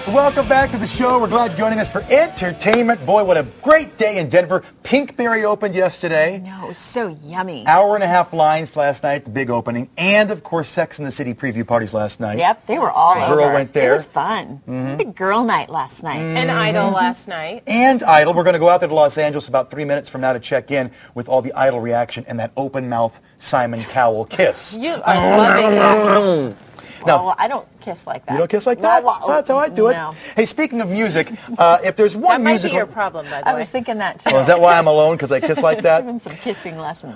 Welcome back to the show. We're glad you're joining us for entertainment. Boy, what a great day in Denver. Pinkberry opened yesterday. No, it was so yummy. Hour and a half lines last night, the big opening. And, of course, Sex and the City preview parties last night. Yep, they were all over. Girl went there. It was fun. Big girl night last night. And Idol last night. And Idol. We're going to go out there to Los Angeles about 3 minutes from now to check in with all the Idol reaction and that open mouth Simon Cowell kiss. You are loving that. Well, I don't kiss like that. You don't kiss like that? No, That's how I do it. no. Hey, speaking of music, if there's one That might musical... be your problem, by the way. I was thinking that too. Oh, is that why I'm alone? Because I kiss like that? Even some kissing lessons.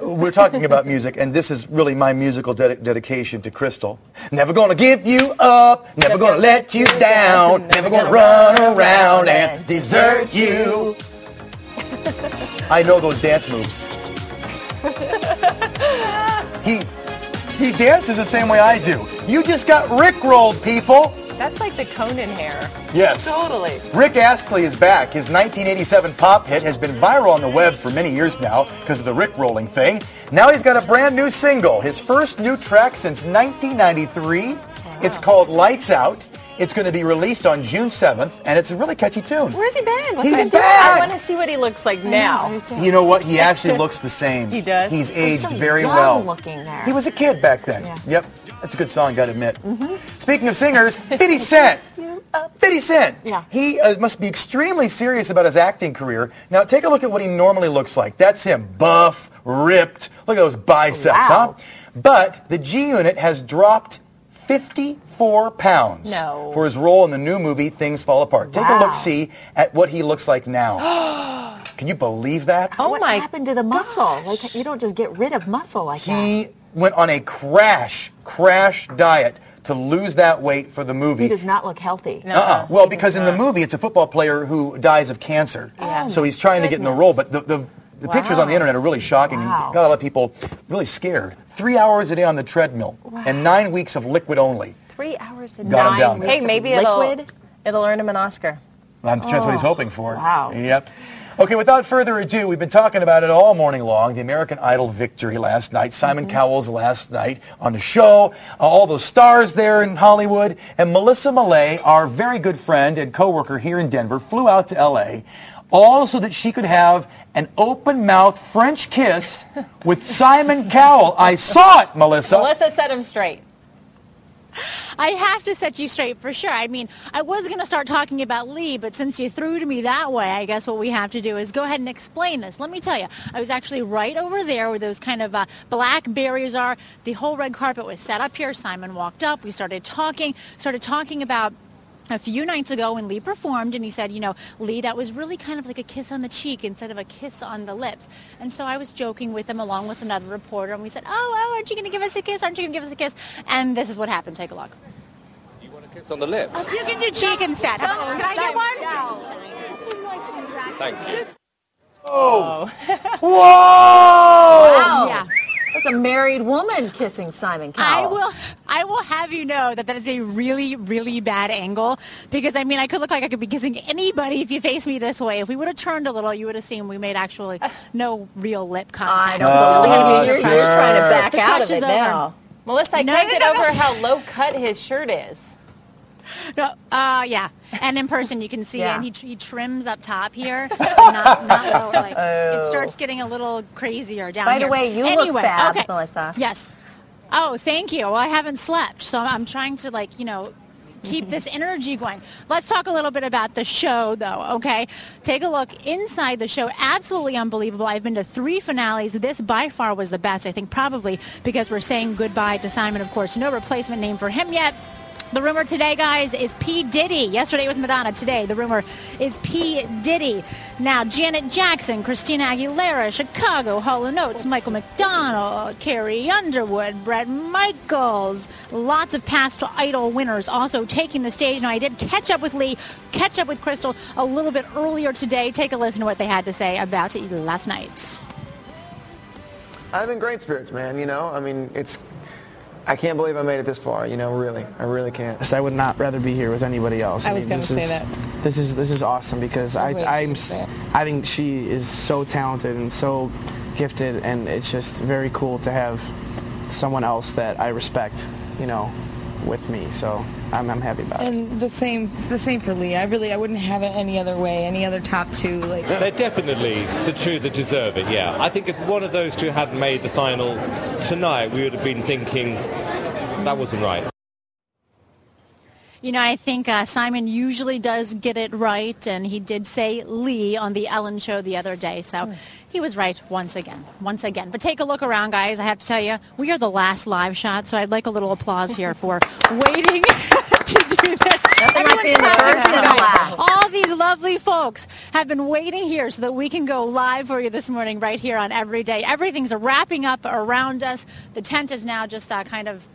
We're talking about music, and this is really my musical dedication to Crystal. Never gonna give you up, never gonna let you down, never gonna run around and desert you. I know those dance moves. He dances the same way I do. You just got Rickrolled, people. That's like the Conan hair. Yes. Totally. Rick Astley is back. His 1987 pop hit has been viral on the web for many years now because of the Rick-rolling thing. Now he's got a brand new single, his first new track since 1993. Wow. It's called Lights Out. It's going to be released on June 7th, and it's a really catchy tune. Where's he been? What's He's he doing? back. I want to see what he looks like now. You know what? He actually looks the same. He does? He's aged so very young well. looking there. He was a kid back then. Yeah. Yep. That's a good song, got to admit. Speaking of singers, 50 Cent. 50 Cent. Yeah. He must be extremely serious about his acting career. Now, take a look at what he normally looks like. That's him. Buff, ripped. Look at those biceps, Wow. huh? But the G Unit has dropped 54 pounds for his role in the new movie Things Fall Apart. Take a look-see at what he looks like now. Can you believe that? Oh what my happened to the muscle? Like, you don't just get rid of muscle like that. He went on a crash diet to lose that weight for the movie. He does not look healthy. No. Well, because in the movie, it's a football player who dies of cancer. Yeah. So he's trying to get in the role, but the pictures on the internet are really shocking and Wow. got a lot of people really scared. 3 hours a day on the treadmill and 9 weeks of liquid only. 3 hours a Got him down. Hey, maybe liquid? it'll earn him an Oscar. That's what he's hoping for. Wow. Yep. Okay, without further ado, we've been talking about it all morning long. The American Idol victory last night, Simon Cowell's last night on the show, all those stars there in Hollywood, and Melissa Millay, our very good friend and coworker here in Denver, flew out to L.A., all so that she could have an open-mouth French kiss with Simon Cowell. I saw it, Melissa. Melissa set him straight. I have to set you straight for sure. I mean, I was going to start talking about Lee, but since you threw to me that way, I guess what we have to do is go ahead and explain this. Let me tell you, I was actually right over there where those kind of black barriers are. The whole red carpet was set up here. Simon walked up. We started talking about a few nights ago when Lee performed, and he said, you know, Lee, that was really kind of like a kiss on the cheek instead of a kiss on the lips. And so I was joking with him along with another reporter, and we said, oh, aren't you going to give us a kiss? Aren't you going to give us a kiss? And this is what happened. Take a look. You want a kiss on the lips? You can do cheek instead. Can I get one? Thank you. Oh. Whoa! Wow. Yeah. That's a married woman kissing Simon Cowell. I will have you know that is a really, really bad angle because, I mean, I could look like I could be kissing anybody if you face me this way. If we would have turned a little, you would have seen we made actually no real lip contact. You're trying to back out of it now. Melissa, I can't get over how low cut his shirt is. No, yeah. And in person, you can see Yeah. and he trims up top here. not really, like, it starts getting a little crazier down By here. the way, you anyway, look fab, okay. Melissa. Yes. Oh, thank you. Well, I haven't slept, so I'm trying to, like, you know, keep this energy going. Let's talk a little bit about the show, though, okay? Take a look inside the show. Absolutely unbelievable. I've been to 3 finales. This by far was the best, I think, probably because we're saying goodbye to Simon, of course. No replacement name for him yet. The rumor today, guys, is P. Diddy. Yesterday was Madonna. Today, the rumor is P. Diddy. Now, Janet Jackson, Christina Aguilera, Chicago, Hall & Oates, Michael McDonald, Carrie Underwood, Bret Michaels. Lots of past Idol winners also taking the stage. Now, I did catch up with Lee, catch up with Crystal a little bit earlier today. Take a listen to what they had to say about it last night. I'm in great spirits, man. You know, I mean, I can't believe I made it this far, you know, really. I really can't. I would not rather be here with anybody else. I was going to say that. This is awesome because I think she is so talented and so gifted, and it's just very cool to have someone else that I respect, you know, with me. So I'm happy about it. And the same for Lee. I wouldn't have it any other way, any other top two. Like They're definitely the two that deserve it, yeah. I think if one of those two hadn't made the final tonight, we would have been thinking that wasn't right. You know, I think Simon usually does get it right, and he did say Lee on the Ellen show the other day, so he was right once again. But take a look around, guys. I have to tell you, we are the last live shot, so I'd like a little applause here for waiting to do this. Everyone's being the first and the last. All these lovely folks have been waiting here so that we can go live for you this morning right here on Everyday. Everything's wrapping up around us. The tent is now just kind of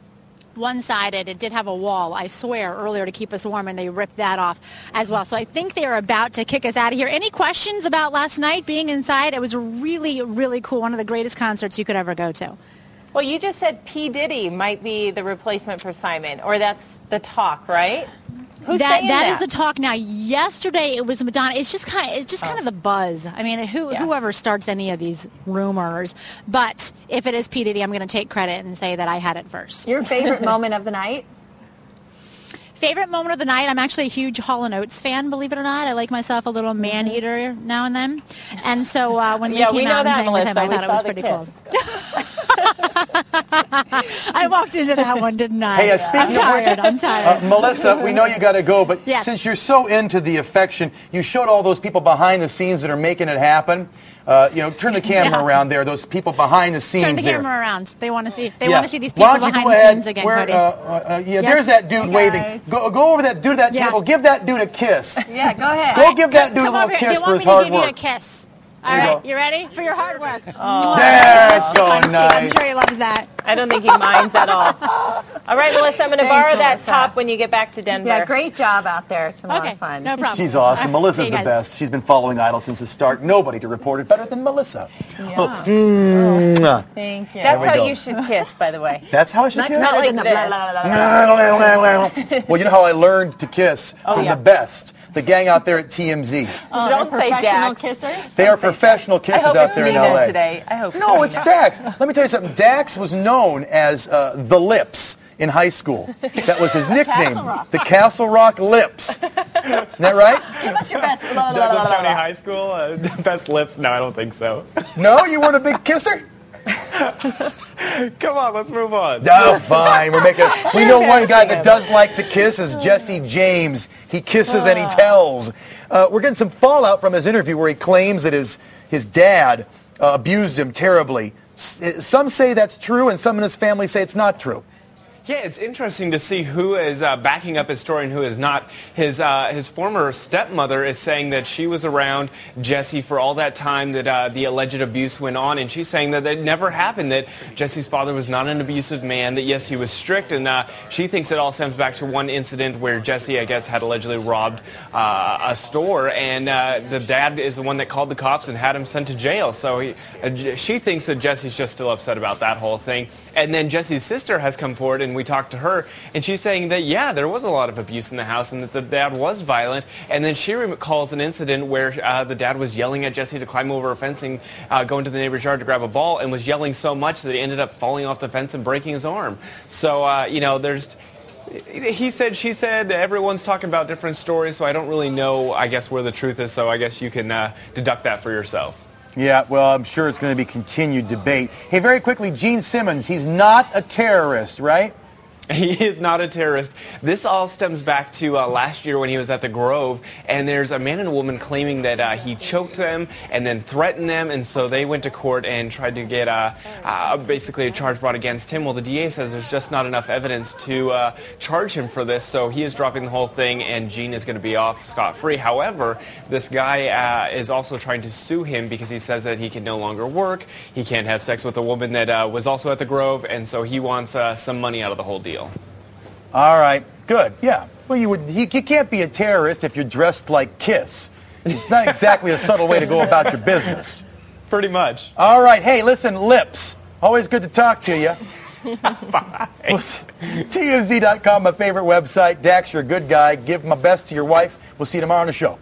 one-sided. It did have a wall, I swear, earlier to keep us warm, and they ripped that off as well. So I think they're about to kick us out of here. Any questions about last night being inside? It was really, really cool. One of the greatest concerts you could ever go to. Well, you just said P. Diddy might be the replacement for Simon, or that's the talk, right? Who's saying that? That is the talk now. Yesterday it was Madonna. It's just kind of the buzz. I mean, whoever starts any of these rumors. But if it is P. Diddy, I'm going to take credit and say that I had it first. Your favorite moment of the night? Favorite moment of the night? I'm actually a huge Hall & Oates fan, believe it or not. I like myself a little man-eater now and then. And so when we came out and sang with him, I thought it was pretty cool. I walked into that one, didn't I? Hey, speaking I'm tired. Melissa, we know you got to go, but yes. Since you're so into the affection, you showed all those people behind the scenes that are making it happen. Turn the camera around there. Those people behind the scenes. Turn the there. camera around. They want to see. They want to see these people Why don't you behind go the ahead, scenes again, where, Cody. yes. There's that dude waving. guys. Go over that dude at that table. Give that dude a kiss. Yeah, go ahead. Go give that dude a Come little over here. kiss They for want his me to hard give you a work. kiss. All There you right, go. you ready for your hard work? That's so I'm nice. sure he loves that. I don't think he minds at all. All right, Melissa, I'm going to borrow that top when you get back to Denver. Yeah, great job out there. It's been a lot Okay, of fun. no problem. She's awesome. All right, Melissa's see the you guys. best. She's been following Idol since the start. Nobody to report it better than Melissa. Yeah. Thank you. There That's we how go. you should kiss, by the way. That's how I should kiss? Not like the this. blah, blah, blah, blah. Well, you know how I learned to kiss from yeah. the best. The gang out there at TMZ. Don't say Professional Dax. kissers? They are professional I kissers hope out it's there in Nina LA. today. I hope No, it's it's Nina. Dax. Let me tell you something. Dax was known as the Lips in high school. That was his nickname. The Castle Rock Lips. Isn't that right? Give us your best. Douglas County High School, best lips? No, I don't think so. No, you weren't a big kisser? Come on, let's move on. No, fine. We know one guy that does like to kiss is Jesse James. He kisses and he tells. We're getting some fallout from his interview where he claims that his dad abused him terribly. Some say that's true, and some in his family say it's not true. Yeah, it's interesting to see who is backing up his story and who is not. His former stepmother is saying that she was around Jesse for all that time that the alleged abuse went on, and she's saying that it never happened, that Jesse's father was not an abusive man, that yes, he was strict, and she thinks it all stems back to one incident where Jesse, I guess, had allegedly robbed a store, and the dad is the one that called the cops and had him sent to jail. So she thinks that Jesse's just still upset about that whole thing. And then Jesse's sister has come forward, and we talked to her, and she's saying that, yeah, there was a lot of abuse in the house and that the dad was violent. And then she recalls an incident where the dad was yelling at Jesse to climb over a fence and go into the neighbor's yard to grab a ball, and was yelling so much that he ended up falling off the fence and breaking his arm. So, there's... He said, she said, everyone's talking about different stories, so I don't really know, I guess, where the truth is, so I guess you can deduct that for yourself. Yeah, well, I'm sure it's going to be continued debate. Hey, very quickly, Gene Simmons, he's not a terrorist, right? He is not a terrorist. This all stems back to last year when he was at the Grove, and there's a man and a woman claiming that he choked them and then threatened them, and so they went to court and tried to get basically a charge brought against him. Well, the DA says there's just not enough evidence to charge him for this, so he is dropping the whole thing, and Gene is going to be off scot-free. However, this guy is also trying to sue him because he says that he can no longer work, he can't have sex with a woman that was also at the Grove, and so he wants some money out of the whole deal. All right, good, yeah. Well, you can't be a terrorist if you're dressed like Kiss. It's not exactly a subtle way to go about your business. Pretty much. All right, hey, listen, Lips, always good to talk to you. TMZ.com, my favorite website. Dax, you're a good guy. Give my best to your wife. We'll see you tomorrow on the show.